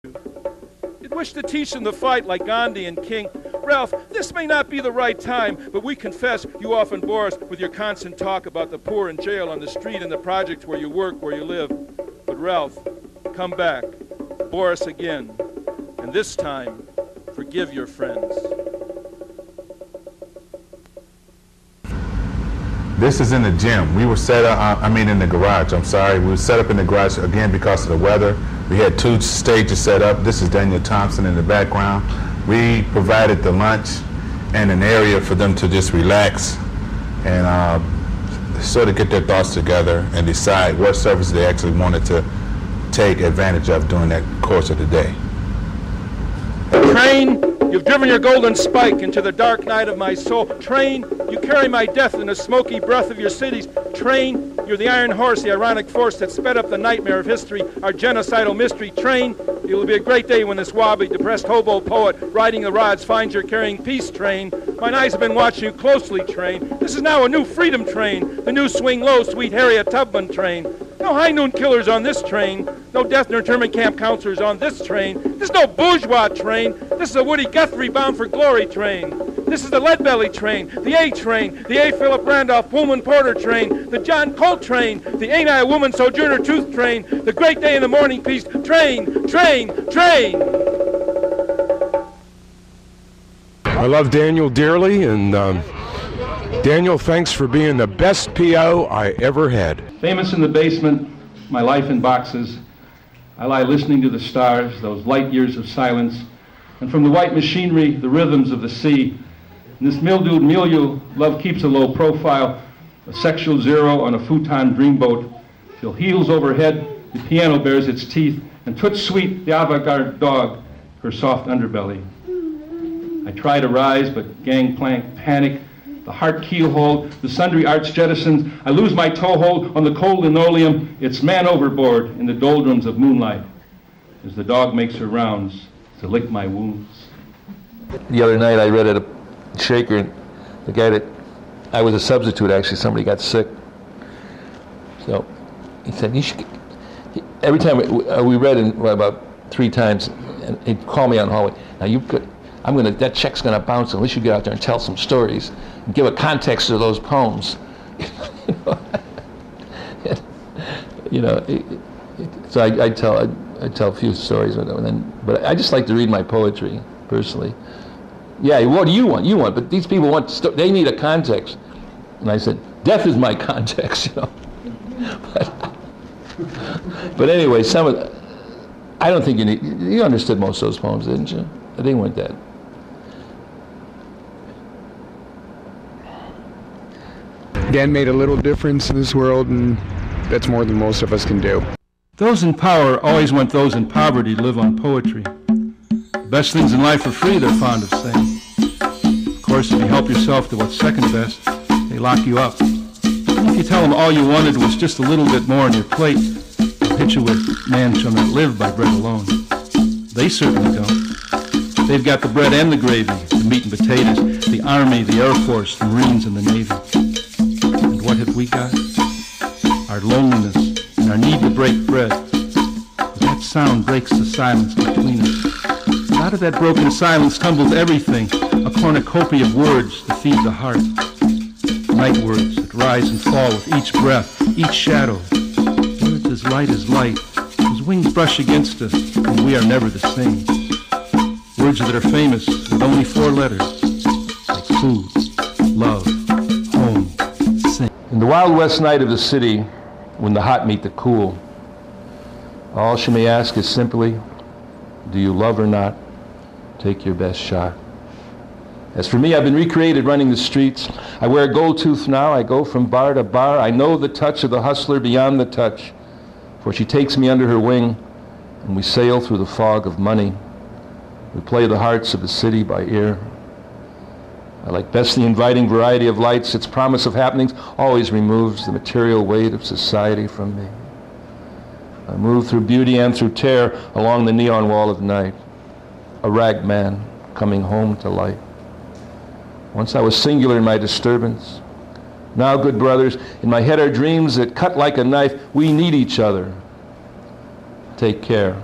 You'd wish to teach them to fight like Gandhi and King. Ralph, this may not be the right time, but we confess you often bore us with your constant talk about the poor in jail, on the street, and the projects where you work, where you live. But Ralph, come back, bore us again, and this time, forgive your friends. This is in the gym. We were set up, in the garage, I'm sorry. We were set up in the garage again because of the weather. We had 2 stages set up. This is Daniel Thompson in the background. We provided the lunch and an area for them to just relax and sort of get their thoughts together and decide what service they actually wanted to take advantage of during that course of the day. Train, you've driven your golden spike into the dark night of my soul. Train, you carry my death in the smoky breath of your cities. Train, you're the iron horse, the ironic force that sped up the nightmare of history, our genocidal mystery. Train, it will be a great day when this wobbly, depressed hobo poet riding the rods finds you're carrying peace. Train, mine eyes have been watching you closely. Train, this is now a new freedom train, the new swing low, sweet Harriet Tubman train. No high noon killers on this train. No death and internment camp counselors on this train. This is no bourgeois train. This is a Woody Guthrie bound for glory train. This is the Leadbelly train, the A train, the A. Philip Randolph Pullman Porter train, the John Colt train, the Ain't I a Woman Sojourner Truth train, the Great Day in the Morning Peace train, train, train. I love Daniel dearly, and Daniel, thanks for being the best PO I ever had. Famous in the basement, my life in boxes. I lie listening to the stars, those light years of silence, and from the white machinery, the rhythms of the sea. In this mildewed milieu, love keeps a low profile, a sexual zero on a futon dreamboat, till heels overhead, the piano bares its teeth, and toots sweet, the avant-garde dog, her soft underbelly. I try to rise, but gangplank, panic, the heart keyhole, the sundry arts jettisons. I lose my toehold on the cold linoleum. It's man overboard in the doldrums of moonlight as the dog makes her rounds to lick my wounds. The other night I read at a Shaker, the guy that, I was a substitute actually, somebody got sick. So he said, you should, every time we read about 3 times, and he'd call me on the hallway. Now you could, that check's gonna bounce, unless you get out there and tell some stories and give a context to those poems. So I tell a few stories, but I just like to read my poetry personally. Yeah, what do you want? You want, but these people want, they need a context. And I said, death is my context, But anyway, I don't think you understood most of those poems, didn't you? They weren't that. Dan made a little difference in this world, and that's more than most of us can do. Those in power always want those in poverty to live on poetry. The best things in life are free, they're fond of saying. Of course, if you help yourself to what's second best, they lock you up. And if you tell them all you wanted was just a little bit more on your plate, they'll hit you with, man shall not live by bread alone. They certainly don't. They've got the bread and the gravy, the meat and potatoes, the Army, the Air Force, the Marines, and the Navy. And what have we got? Our loneliness and our need to break bread. But that sound breaks the silence between us. And out of that broken silence tumbles everything, a cornucopia of words to feed the heart. Night words that rise and fall with each breath, each shadow. Words as light, whose wings brush against us, and we are never the same. Words that are famous with only 4 letters, like food, love, home, sing. In the wild west night of the city, when the hot meet the cool, all she may ask is simply, do you love or not? Take your best shot. As for me, I've been recreated running the streets. I wear a gold tooth now. I go from bar to bar. I know the touch of the hustler beyond the touch, for she takes me under her wing, and we sail through the fog of money. We play the hearts of the city by ear. I like best the inviting variety of lights. Its promise of happenings always removes the material weight of society from me. I move through beauty and through terror along the neon wall of night, a rag man coming home to light. Once I was singular in my disturbance. Now, good brothers, in my head are dreams that cut like a knife. We need each other. Take care.